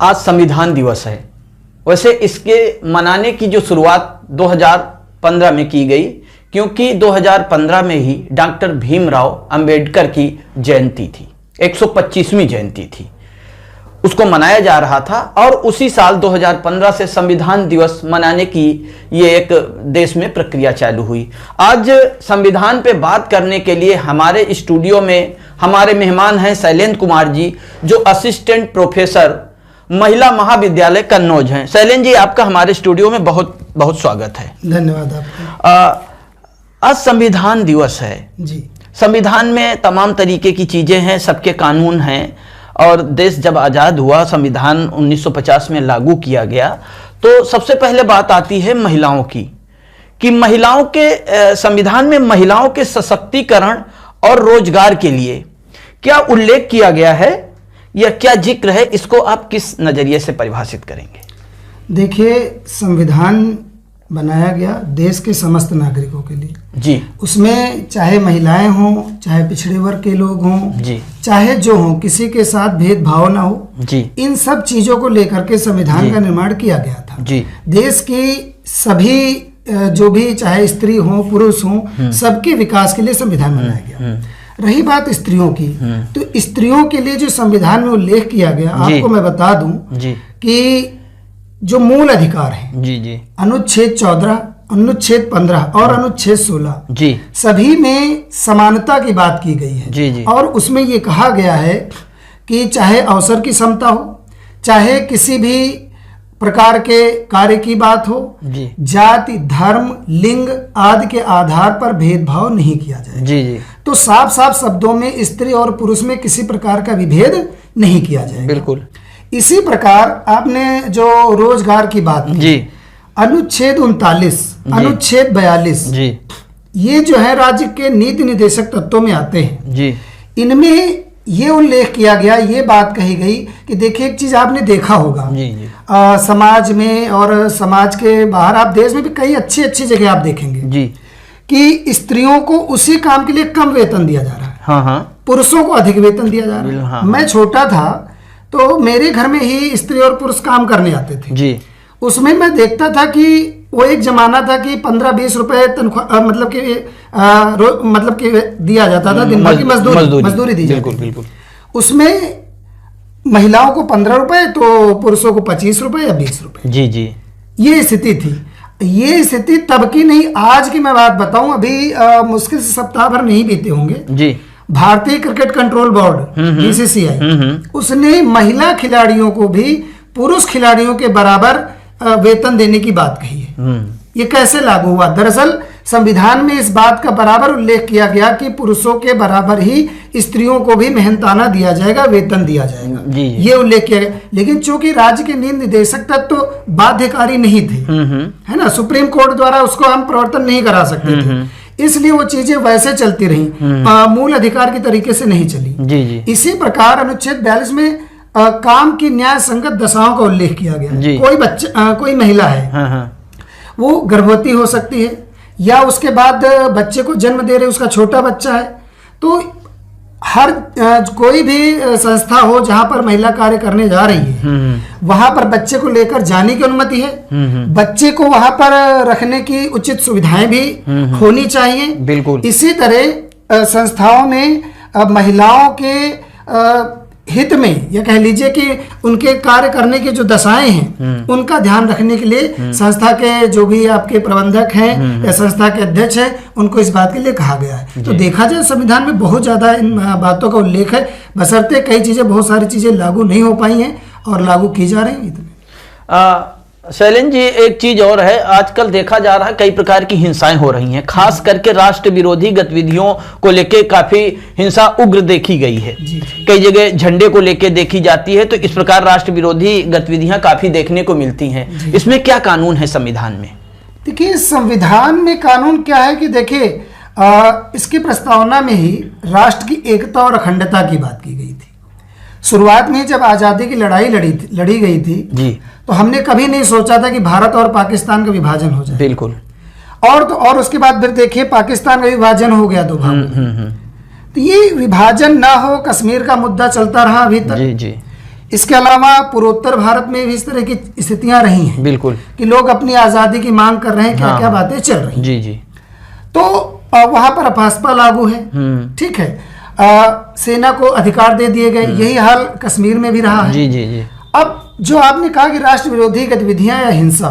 आज संविधान दिवस है। वैसे इसके मनाने की जो शुरुआत 2015 में की गई, क्योंकि 2015 में ही डॉक्टर भीमराव अंबेडकर की जयंती थी, 125वीं जयंती थी, उसको मनाया जा रहा था। और उसी साल 2015 से संविधान दिवस मनाने की ये एक देश में प्रक्रिया चालू हुई। आज संविधान पे बात करने के लिए हमारे स्टूडियो में हमारे मेहमान हैं शैलेंद्र कुमार जी, जो असिस्टेंट प्रोफेसर महिला महाविद्यालय कन्नौज हैं। शैलेंद्र जी, आपका हमारे स्टूडियो में बहुत बहुत स्वागत है। धन्यवाद आपका। आज संविधान दिवस है जी। संविधान में तमाम तरीके की चीजें हैं, सबके कानून हैं, और देश जब आज़ाद हुआ, संविधान 1950 में लागू किया गया, तो सबसे पहले बात आती है महिलाओं की, कि महिलाओं के संविधान में महिलाओं के सशक्तिकरण और रोजगार के लिए क्या उल्लेख किया गया है या क्या जिक्र है, इसको आप किस नजरिए से परिभाषित करेंगे? देखिए, संविधान बनाया गया देश के समस्त नागरिकों के लिए जी। उसमें चाहे महिलाएं हों, चाहे पिछड़े वर्ग के लोग हों जी, चाहे जो हों, किसी के साथ भेदभाव ना हो जी, इन सब चीजों को लेकर के संविधान का निर्माण किया गया था। जी। देश की सभी जो भी चाहे स्त्री हो पुरुष हो, सबके विकास के लिए संविधान बनाया गया। रही बात स्त्रियों की, तो स्त्रियों के लिए जो संविधान में उल्लेख किया गया, आपको मैं बता दूं कि जो मूल अधिकार है, जी जी, अनुच्छेद 14, अनुच्छेद 15 और अनुच्छेद 16 जी, सभी में समानता की बात की गई है। जी जी। और उसमें ये कहा गया है कि चाहे अवसर की समता हो, चाहे किसी भी प्रकार के कार्य की बात हो, जी, जाति धर्म लिंग आदि के आधार पर भेदभाव नहीं किया जाए। जी जी, तो साफ साफ शब्दों में स्त्री और पुरुष में किसी प्रकार का विभेद नहीं किया जाएगा। बिल्कुल। इसी प्रकार आपने जो रोजगार की बात की, जी, अनुच्छेद 39, अनुच्छेद 42, जी, ये जो है राज्य के नीति निर्देशक तत्वों में आते हैं। जी, इनमें ये उल्लेख किया गया, ये बात कही गई कि देखिए, एक चीज आपने देखा होगा जी, जी, समाज में और समाज के बाहर, आप देश में भी कई अच्छी अच्छी जगह आप देखेंगे जी, कि स्त्रियों को उसी काम के लिए कम वेतन दिया जा रहा है, हाँ हाँ, पुरुषों को अधिक वेतन दिया जा रहा है। हाँ। मैं छोटा था तो मेरे घर में ही स्त्री और पुरुष काम करने आते थे जी, उसमें मैं देखता था कि वो एक जमाना था कि 15-20 रुपए तनख्वाह मतलब कि दिया जाता था, दिन भर की मजदूरी दी बिल्कुल जाती थी। बिल्कुल। उसमें महिलाओं को 15 रुपए तो पुरुषों को 25 रुपए या 20 रुपए, जी जी, ये स्थिति थी। ये स्थिति तब की नहीं, आज की मैं बात बताऊं, अभी मुश्किल से सप्ताह भर नहीं बीते होंगे, जी, भारतीय क्रिकेट कंट्रोल बोर्ड BCCI उसने महिला खिलाड़ियों को भी पुरुष खिलाड़ियों के बराबर वेतन देने की बात कही है। ये कैसे लागू हुआ? दरअसल संविधान में इस बात का बराबर उल्लेख किया गया कि पुरुषों के बराबर ही स्त्रियों को भी मेहनताना दिया जाएगा, वेतन दिया जाएगा, जी, ये उल्लेख किया गया। लेकिन चूंकि राज्य के नीति निर्देशक तत्व तो बाध्यकारी नहीं थे, है ना, सुप्रीम कोर्ट द्वारा उसको हम प्रवर्तन नहीं करा सकते थे, इसलिए वो चीजें वैसे चलती रही, मूल अधिकार की तरीके से नहीं चली। जी जी, इसी प्रकार अनुच्छेद 42 में काम की न्याय संगत दशाओं का उल्लेख किया गया। कोई बच्चा कोई महिला है, हाँ हाँ, वो गर्भवती हो सकती है या उसके बाद बच्चे को जन्म दे रहे, उसका छोटा बच्चा है, तो हर कोई भी संस्था हो जहां पर महिला कार्य करने जा रही है, वहां पर बच्चे को लेकर जाने की अनुमति है, बच्चे को वहां पर रखने की उचित सुविधाएं भी होनी चाहिए। बिल्कुल। इसी तरह संस्थाओं में महिलाओं के हित में, या कह लीजिए कि उनके कार्य करने की जो दशाएं हैं उनका ध्यान रखने के लिए संस्था के जो भी आपके प्रबंधक हैं या संस्था के अध्यक्ष हैं, उनको इस बात के लिए कहा गया है। तो देखा जाए संविधान में बहुत ज्यादा इन बातों का उल्लेख है, बशर्ते कई चीजें, बहुत सारी चीजें लागू नहीं हो पाई हैं और लागू की जा रही हैं। शैलेंद्र जी, एक चीज और है, आजकल देखा जा रहा है कई प्रकार की हिंसाएं हो रही हैं, खास करके राष्ट्र विरोधी गतिविधियों को लेके काफी हिंसा उग्र देखी गई है। कई जगह झंडे को लेके देखी जाती है, तो इस प्रकार राष्ट्र विरोधी गतिविधियां काफी देखने को मिलती हैं। इसमें क्या कानून है संविधान में? देखिए, संविधान में कानून क्या है कि देखिए, इसकी प्रस्तावना में ही राष्ट्र की एकता और अखंडता की बात की गई थी। शुरुआत में जब आजादी की लड़ाई लड़ी गई थी जी, तो हमने कभी नहीं सोचा था कि भारत और पाकिस्तान का विभाजन हो जाए। बिल्कुल। और उसके बाद फिर देखिए, पाकिस्तान का विभाजन हो गया दो भागों में। तो ये विभाजन ना हो, कश्मीर का मुद्दा चलता रहा अभी तक। जी जी, इसके अलावा पूर्वोत्तर भारत में भी इस तरह की स्थितियां रही हैं बिल्कुल कि लोग अपनी आज़ादी की मांग कर रहे हैं, क्या क्या बातें चल रही हैं। जी जी। तो वहां पर अफास्पा लागू है, ठीक है, सेना को अधिकार दे दिए गए। यही हाल कश्मीर में भी रहा है। जी जी जी। अब जो आपने कहा कि राष्ट्र विरोधी गतिविधियां या हिंसा,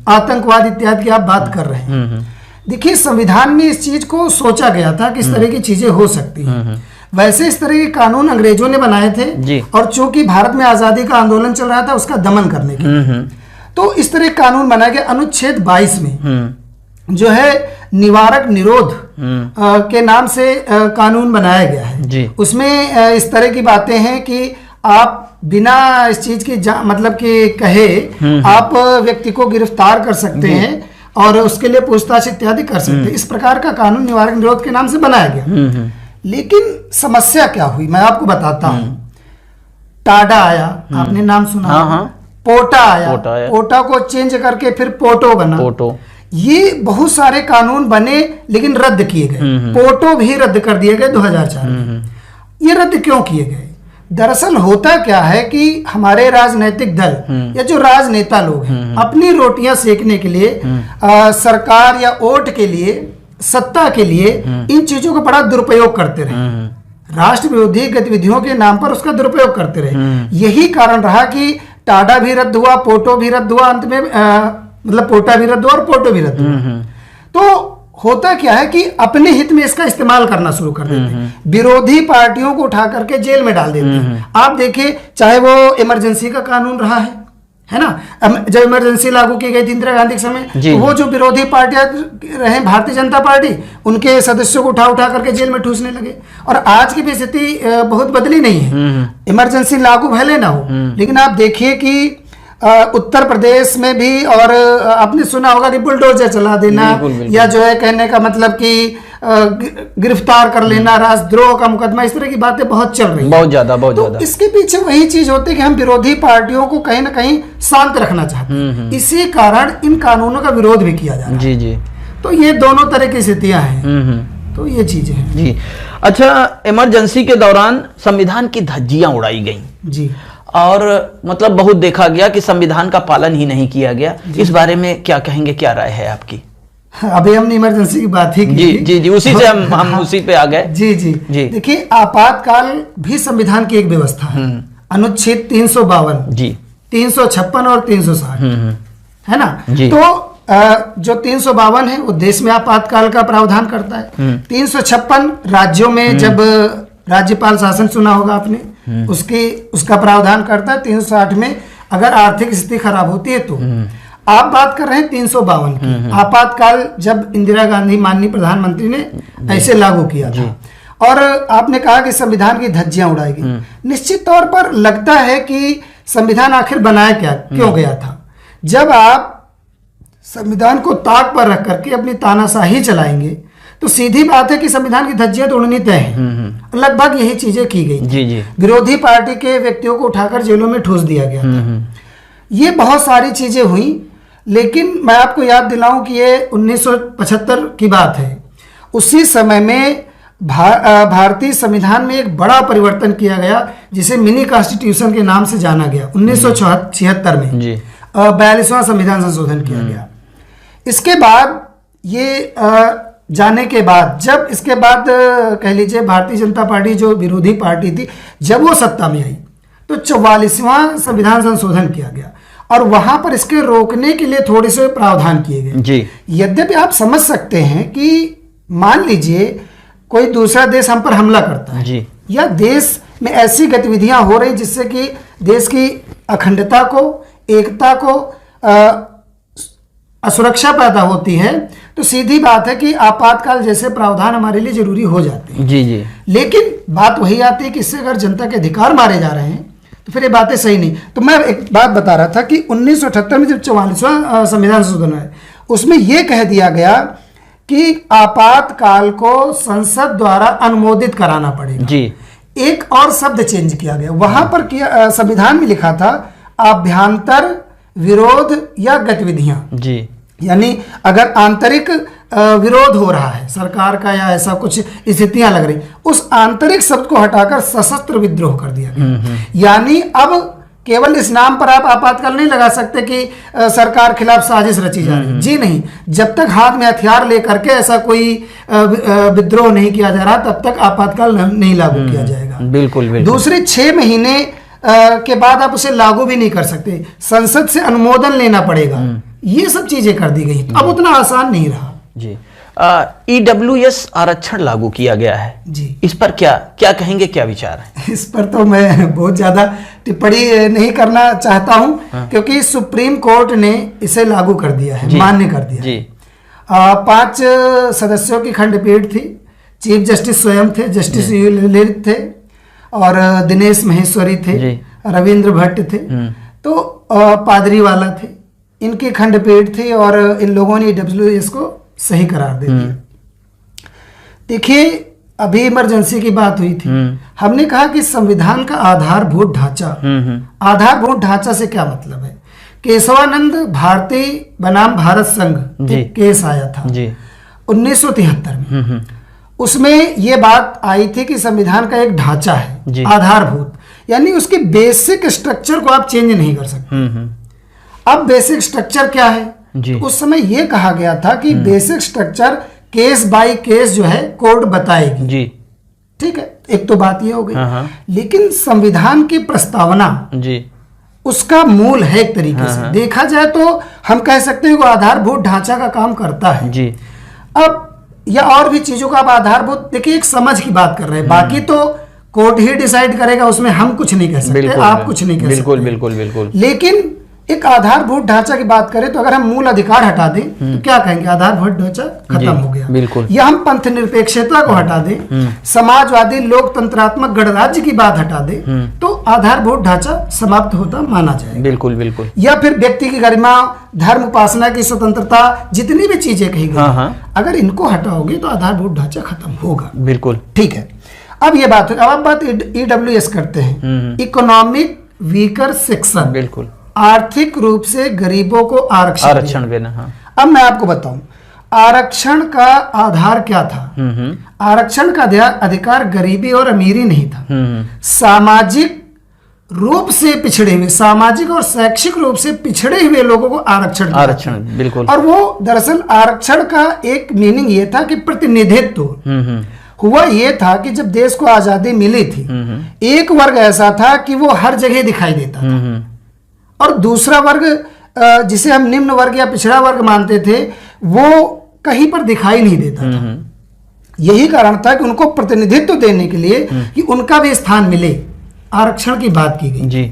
आतंकवाद इत्यादि की आप बात कर रहे हैं, देखिए संविधान में इस चीज को सोचा गया था कि इस तरह की चीजें हो सकती हैं। वैसे इस तरह के कानून अंग्रेजों ने बनाए थे और चूंकि भारत में आजादी का आंदोलन चल रहा था उसका दमन करने के लिए, तो इस तरह के कानून बनाया गया। अनुच्छेद 22 में जो है निवारक निरोध के नाम से कानून बनाया गया है। उसमें इस तरह की बातें हैं कि आप बिना इस चीज की मतलब कि कहे आप व्यक्ति को गिरफ्तार कर सकते हैं और उसके लिए पूछताछ इत्यादि कर सकते हैं। इस प्रकार का कानून निवारक निरोध के नाम से बनाया गया। लेकिन समस्या क्या हुई मैं आपको बताता हूं। टाडा आया, आपने नाम सुना? हाँ। पोटा आया, पोटा को चेंज करके फिर पोटो बना। ये बहुत सारे कानून बने लेकिन रद्द किए गए। पोटो भी रद्द कर दिए गए 2004 में। ये रद्द क्यों किए गए? दरअसल होता क्या है कि हमारे राजनीतिक दल या जो राजनेता लोग हैं अपनी रोटियां सेकने के लिए सरकार या वोट के लिए, सत्ता के लिए इन चीजों का बड़ा दुरुपयोग करते रहे। राष्ट्र विरोधी गतिविधियों के नाम पर उसका दुरुपयोग करते रहे। यही कारण रहा कि टाडा भी रद्द हुआ, पोटो भी रद्द हुआ, अंत में मतलब पोटा भी रद्द हुआ और पोटो भी रद्द हुआ। तो होता क्या है कि अपने हित में इसका इस्तेमाल करना शुरू कर देते हैं। विरोधी पार्टियों को उठा करके जेल में डाल देते हैं। आप देखिए, चाहे वो इमरजेंसी का कानून रहा है ना, जब इमरजेंसी लागू की गई थी इंदिरा गांधी के समय, तो वो जो विरोधी पार्टियां रहे, भारतीय जनता पार्टी, उनके सदस्यों को उठा उठा करके जेल में ठूसने लगे। और आज की भी स्थिति बहुत बदली नहीं है। इमरजेंसी लागू भले ना हो, लेकिन आप देखिए कि उत्तर प्रदेश में भी, और आपने सुना होगा कि बुलडोजर चला देना, या जो है कहने का मतलब कि गिरफ्तार कर लेना, राष्ट्रद्रोह का मुकदमा, इस तरह की बातें बहुत चल रही हैं। बहुत ज्यादा। इसके पीछे वही चीज होती है कि हम विरोधी पार्टियों को कहीं ना कहीं शांत रखना चाहते हैं। इसी कारण इन कानूनों का विरोध भी किया जा रहा है। जी जी। तो ये दोनों तरह की स्थितियां हैं। तो ये चीजें हैं जी। अच्छा, इमरजेंसी के दौरान संविधान की धज्जियां उड़ाई गई जी, और मतलब बहुत देखा गया कि संविधान का पालन ही नहीं किया गया। इस बारे में क्या कहेंगे, क्या राय है आपकी? अभी हमने इमरजेंसी की बात ही की। जी, उसी से हम उसी पे आ गए। जी। देखिए, आपातकाल भी संविधान की एक व्यवस्था है। अनुच्छेद 352 जी, 356 और 360 है ना। तो जो 352 है वो देश में आपातकाल का प्रावधान करता है। 356 राज्यों में जब राज्यपाल शासन सुना होगा आपने, उसका प्रावधान करता है। 360 में अगर आर्थिक स्थिति खराब होती है तो। आप बात कर रहे हैं 352 की। आपातकाल जब इंदिरा गांधी माननीय प्रधानमंत्री ने ऐसे लागू किया था, और आपने कहा कि संविधान की धज्जियां उड़ाई गई। निश्चित तौर पर लगता है कि संविधान आखिर बनाया क्यों गया था। जब आप संविधान को ताक पर रख करके अपनी तानाशाही चलाएंगे तो सीधी बात है कि संविधान की धज्जियां तो उड़नी तय है। लगभग यही चीजें की गई। जी। विरोधी पार्टी के व्यक्तियों को उठाकर जेलों में ठूस दिया गया था। ये बहुत सारी चीजें हुई, लेकिन मैं आपको याद दिलाऊं कि ये 1975 की बात है। उसी समय में भारतीय संविधान में एक बड़ा परिवर्तन किया गया, जिसे मिनी कॉन्स्टिट्यूशन के नाम से जाना गया। 1976 में 42वां संविधान संशोधन किया गया। इसके बाद ये जाने के बाद, जब इसके बाद कह लीजिए भारतीय जनता पार्टी जो विरोधी पार्टी थी, जब वो सत्ता में आई तो 44वां संविधान संशोधन किया गया, और वहां पर इसके रोकने के लिए थोड़े से प्रावधान किए गए जी। यद्यपि आप समझ सकते हैं कि मान लीजिए कोई दूसरा देश हम पर हमला करता है जी, या देश में ऐसी गतिविधियां हो रही जिससे कि देश की अखंडता को, एकता को असुरक्षा पैदा होती है, तो सीधी बात है कि आपातकाल जैसे प्रावधान हमारे लिए जरूरी हो जाते हैं। जी। लेकिन बात वही आती है कि इससे अगर जनता के अधिकार मारे जा रहे हैं तो फिर ये बातें सही नहीं। तो मैं एक बात बता रहा था कि 1978 में जब 44वां संविधान संशोधन है, उसमें यह कह दिया गया कि आपातकाल को संसद द्वारा अनुमोदित कराना पड़ेगा जी। एक और शब्द चेंज किया गया, वहां पर संविधान में लिखा था आभ्यंतर विरोध या गतिविधियां जी, यानी अगर आंतरिक विरोध हो रहा है सरकार का या ऐसा कुछ स्थितियां लग रही, उस आंतरिक शब्द को हटाकर सशस्त्र विद्रोह कर दिया गया। यानी अब केवल इस नाम पर आप आपातकाल नहीं लगा सकते कि सरकार खिलाफ साजिश रची जा रही है। जी नहीं, जब तक हाथ में हथियार लेकर के ऐसा कोई विद्रोह नहीं किया जा रहा तब तक आपातकाल नहीं लागू किया जाएगा। बिल्कुल, बिल्कुल। दूसरे 6 महीने के बाद आप उसे लागू भी नहीं कर सकते, संसद से अनुमोदन लेना पड़ेगा। ये सब चीजें कर दी गई, अब उतना आसान नहीं रहा जी। EWS आरक्षण लागू किया गया है जी, इस पर क्या क्या कहेंगे, क्या विचार है? इस पर तो मैं बहुत ज्यादा टिप्पणी नहीं करना चाहता हूं, क्योंकि सुप्रीम कोर्ट ने इसे लागू कर दिया है, मान्य कर दिया जी। 5 सदस्यों की खंडपीठ थी, चीफ जस्टिस स्वयं थे, जस्टिस ललित थे और दिनेश महेश्वरी थे, रविंद्र भट्ट थे, तो पादरीवाला थे, इनकी खंडपीठ थी और इन लोगों ने EWS को सही करार दे दिया। देखिए, अभी इमरजेंसी की बात हुई थी, हमने कहा कि संविधान का आधारभूत ढांचा, आधारभूत ढांचा से क्या मतलब है? केशवानंद भारती बनाम भारत संघ एक केस आया था 1973 में, उसमें यह बात आई थी कि संविधान का एक ढांचा है आधारभूत, यानी उसके बेसिक स्ट्रक्चर को आप चेंज नहीं कर सकते। अब बेसिक स्ट्रक्चर क्या है? तो उस समय यह कहा गया था कि basic structure case by case जो है कोर्ट बताएगी जी। ठीक है, एक तो बात यह हो गई। लेकिन संविधान की प्रस्तावना जी उसका मूल है, एक तरीके से देखा जाए तो हम कह सकते हैं वो आधारभूत ढांचा का काम करता है जी। अब या और भी चीजों का आप आधारभूत, देखिए एक समझ की बात कर रहे हैं, बाकी तो कोर्ट ही डिसाइड करेगा, उसमें हम कुछ नहीं कह सकते, आप कुछ नहीं कह सकते। बिल्कुल बिल्कुल बिल्कुल। लेकिन एक आधारभूत ढांचा की बात करें तो अगर हम मूल अधिकार हटा दें तो क्या कहेंगे? आधारभूत ढांचा खत्म हो गया। बिल्कुल। या हम पंथ निरपेक्षता को हटा दें, समाजवादी लोकतंत्रात्मक गणराज्य की बात हटा दें, तो आधारभूत ढांचा समाप्त होता माना जाएगा। बिल्कुल बिल्कुल। या फिर व्यक्ति की गरिमा, धर्म उपासना की स्वतंत्रता, जितनी भी चीजें कही गई, अगर इनको हटाओगे तो आधारभूत ढांचा खत्म होगा। बिल्कुल ठीक है। अब ये बात, अब आप बात EWS करते हैं, इकोनॉमिक वीकर सेक्शन। बिल्कुल। आर्थिक रूप से गरीबों को आरक्षण देना। अब मैं आपको बताऊं, आरक्षण का आधार क्या था? आरक्षण का अधिकार गरीबी और अमीरी नहीं था, सामाजिक रूप से पिछड़े हुए, सामाजिक और शैक्षिक रूप से पिछड़े हुए लोगों को आरक्षण। बिल्कुल। और वो दरअसल आरक्षण का एक मीनिंग ये था कि प्रतिनिधित्व। हुआ ये था कि जब देश को आजादी मिली थी, एक वर्ग ऐसा था कि वो हर जगह दिखाई देता था, और दूसरा वर्ग जिसे हम निम्न वर्ग या पिछड़ा वर्ग मानते थे, वो कहीं पर दिखाई नहीं देता था। यही कारण था कि उनको प्रतिनिधित्व देने के लिए कि उनका भी स्थान मिले, आरक्षण की बात की गई जी।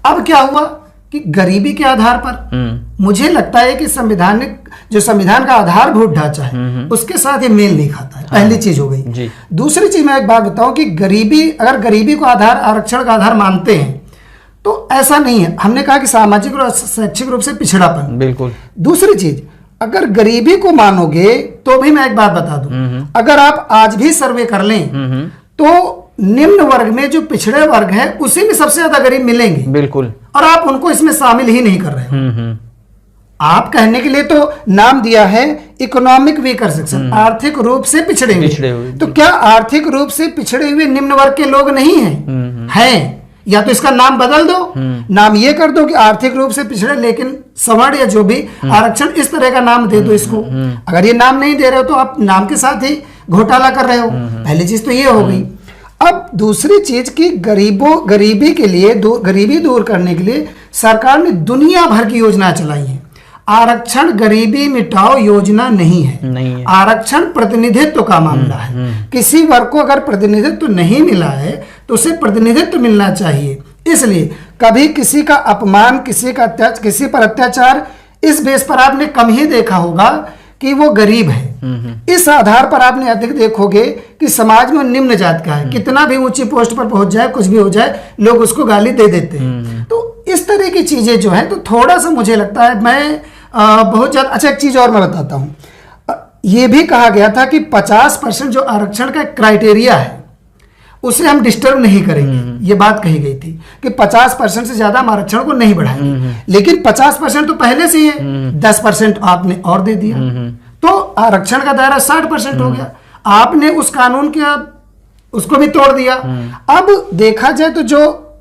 अब क्या हुआ कि गरीबी के आधार पर मुझे लगता है कि संविधान का आधारभूत ढांचा है उसके साथ ये मेल नहीं खाता है। पहली चीज हो गई। दूसरी चीज मैं एक बात बताऊं कि गरीबी, अगर गरीबी को आरक्षण का आधार मानते हैं तो ऐसा नहीं है। हमने कहा कि सामाजिक और शैक्षिक रूप से पिछड़ापन। बिल्कुल। दूसरी चीज, अगर गरीबी को मानोगे तो भी मैं एक बात बता दूं, अगर आप आज भी सर्वे कर लें तो निम्न वर्ग में जो पिछड़े वर्ग है उसी में सबसे ज्यादा गरीब मिलेंगे। बिल्कुल। और आप उनको इसमें शामिल ही नहीं कर रहे हो। आप कहने के लिए तो नाम दिया है इकोनॉमिक वीकर सेक्शन, आर्थिक रूप से पिछड़े हुए। तो क्या आर्थिक रूप से पिछड़े हुए निम्न वर्ग के लोग नहीं हैं? या तो इसका नाम बदल दो, नाम ये कर दो कि आर्थिक रूप से पिछड़े लेकिन सवर्ण या जो भी आरक्षण, इस तरह का नाम दे दो इसको। अगर ये नाम नहीं दे रहे हो तो आप नाम के साथ ही घोटाला कर रहे हो। पहली चीज तो ये हो गई। अब दूसरी चीज की गरीबी के लिए, गरीबी दूर करने के लिए सरकार ने दुनिया भर की योजना चलाई है। आरक्षण गरीबी मिटाओ योजना नहीं है। आरक्षण प्रतिनिधित्व का मामला है। किसी वर्ग को अगर प्रतिनिधित्व नहीं मिला है तो उसे प्रतिनिधित्व मिलना चाहिए। इसलिए कभी किसी का अपमान, किसी पर अत्याचार इस बेस पर आपने कम ही देखा होगा कि वो गरीब है। इस आधार पर आपने अधिक देखोगे कि समाज में निम्न जात का है, कितना भी ऊंची पोस्ट पर पहुंच जाए, कुछ भी हो जाए, लोग उसको गाली दे देते हैं। तो इस तरह की चीजें जो है, तो थोड़ा सा मुझे लगता है, मैं बहुत ज्यादा। अच्छा, एक चीज और मैं बताता हूं, ये भी कहा गया था कि 50% जो आरक्षण का क्राइटेरिया है उसे हम डिस्टर्ब नहीं करेंगे। ये बात कही गई थी कि 50% से ज्यादा हम आरक्षण को नहीं बढ़ाएंगे। लेकिन 50% तो पहले से ही है, 10% आपने और दे दिया। तो आरक्षण का दायरा 60% हो गया, आपने उस कानून के उसको भी तोड़ दिया। अब देखा जाए तो जो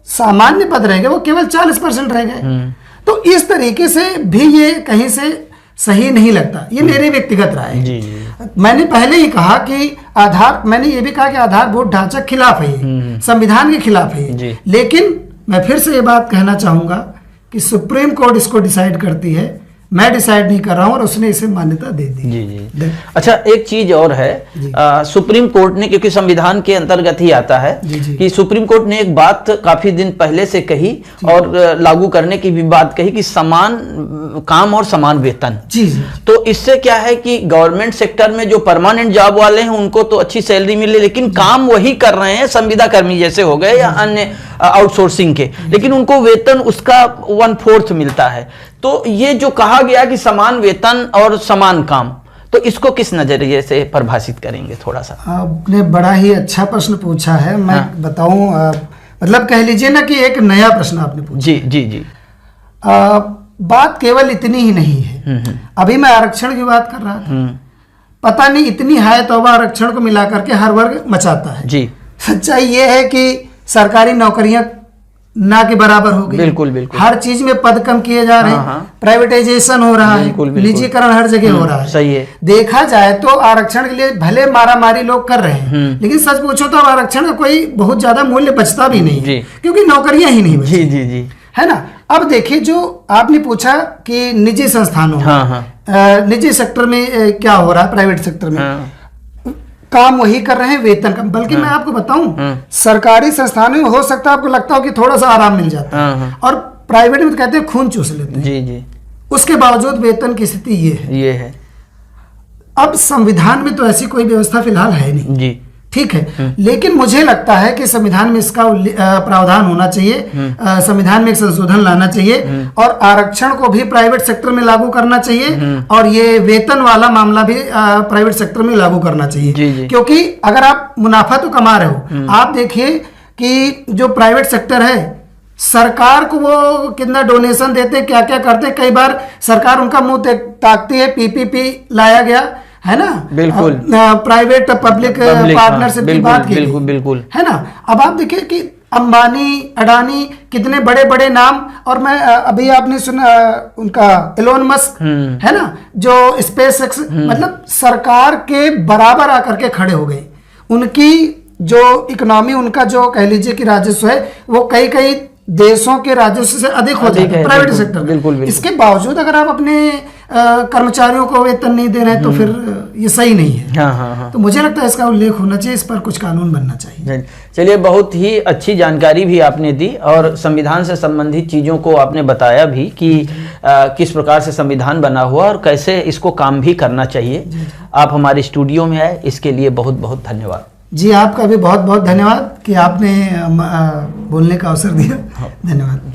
सामान्य पद रह गए वो केवल 40% रह गए। तो इस तरीके से भी ये कहीं से सही नहीं लगता। ये मेरी व्यक्तिगत राय है। जी, जी। मैंने पहले ही कहा कि मैंने ये भी कहा कि आधारभूत ढांचा खिलाफ है, ये संविधान के खिलाफ है जी। लेकिन मैं फिर से ये बात कहना चाहूंगा कि सुप्रीम कोर्ट इसको डिसाइड करती है, मैं डिसाइड नहीं कर रहा हूं, और उसने इसे मान्यता दे दी। जी जी। अच्छा, एक चीज और है, सुप्रीम कोर्ट ने, क्योंकि संविधान के अंतर्गत ही आता है कि सुप्रीम कोर्ट ने एक बात काफी दिन पहले से कही और लागू करने की भी बात कही कि समान काम और समान वेतन। जी जी। तो इससे क्या है कि गवर्नमेंट सेक्टर में जो परमानेंट जॉब वाले हैं उनको तो अच्छी सैलरी मिले, लेकिन काम वही कर रहे हैं, संविदा कर्मी जैसे हो गए या अन्य आउटसोर्सिंग के, लेकिन उनको वेतन उसका 1/4 मिलता है। तो ये जो कहा गया कि समान वेतन और समान काम, तो इसको किस नजरिए से परिभाषित करेंगे थोड़ा सा? आपने बड़ा ही अच्छा प्रश्न पूछा है। मैं बताऊं, मतलब कह लीजिए ना कि एक नया प्रश्न आपने पूछा। जी जी जी। बात केवल इतनी ही नहीं है। अभी मैं आरक्षण की बात कर रहा था, पता नहीं इतनी हाय तौबा आरक्षण को मिला करके हर वर्ग मचाता है। जी। सच्चाई ये है कि सरकारी नौकरियां ना के बराबर हो गई। बिल्कुल बिल्कुल। हर चीज में पद कम किए जा रहे हैं, प्राइवेटाइजेशन हो रहा है, निजीकरण हर जगह हो रहा है। सही है। देखा जाए तो आरक्षण के लिए भले मारामारी लोग कर रहे हैं, लेकिन सच पूछो तो आरक्षण का कोई बहुत ज्यादा मूल्य बचता भी नहीं है, क्योंकि नौकरियां ही नहीं बची। जी जी जी। है ना। अब देखिए, जो आपने पूछा कि निजी संस्थानों निजी सेक्टर में क्या हो रहा है, प्राइवेट सेक्टर में काम वही कर रहे हैं, वेतन कम। बल्कि मैं आपको बताऊं, सरकारी संस्थानों में हो सकता है आपको लगता हो कि थोड़ा सा आराम मिल जाता है, और प्राइवेट में तो कहते हैं खून चूस लेते हैं। जी जी। उसके बावजूद वेतन की स्थिति ये है। अब संविधान में तो ऐसी कोई व्यवस्था फिलहाल है नहीं जी। ठीक है, लेकिन मुझे लगता है कि संविधान में इसका प्रावधान होना चाहिए, संविधान में एक संशोधन लाना चाहिए, और आरक्षण को भी प्राइवेट सेक्टर में लागू करना चाहिए, और ये वेतन वाला मामला भी प्राइवेट सेक्टर में लागू करना चाहिए। जी जी। क्योंकि अगर आप मुनाफा तो कमा रहे हो, आप देखिए कि जो प्राइवेट सेक्टर है, सरकार को वो कितना डोनेशन देते हैं, क्या क्या करते हैं। कई बार सरकार उनका मुंह ताकती है, पीपीपी लाया गया है ना, बिल्कुल, प्राइवेट पब्लिक पार्टनरशिप की बात की, बिल्कुल बिल्कुल, है ना। अब आप देखिए कि अंबानी, अडानी, कितने बड़े बड़े नाम, और मैं अभी आपने सुना उनका एलोन मस्क है ना, जो स्पेस एक्स, मतलब सरकार के बराबर आकर के खड़े हो गए। उनकी जो इकोनॉमी, उनका जो कह लीजिए कि राजस्व है, वो कई कई देशों के राजस्व से अधिक हो जाता है प्राइवेट सेक्टर में। बिल्कुल। इसके बावजूद अगर आप अपने कर्मचारियों को वेतन नहीं दे रहे हैं तो फिर ये सही नहीं है। हाँ। तो मुझे लगता है इसका उल्लेख होना चाहिए, इस पर कुछ कानून बनना चाहिए। चलिए, बहुत ही अच्छी जानकारी भी आपने दी, और संविधान से संबंधित चीज़ों को आपने बताया भी कि किस प्रकार से संविधान बना हुआ और कैसे इसको काम भी करना चाहिए। आप हमारे स्टूडियो में आए, इसके लिए बहुत बहुत धन्यवाद। जी, आपका भी बहुत बहुत धन्यवाद कि आपने बोलने का अवसर दिया। धन्यवाद।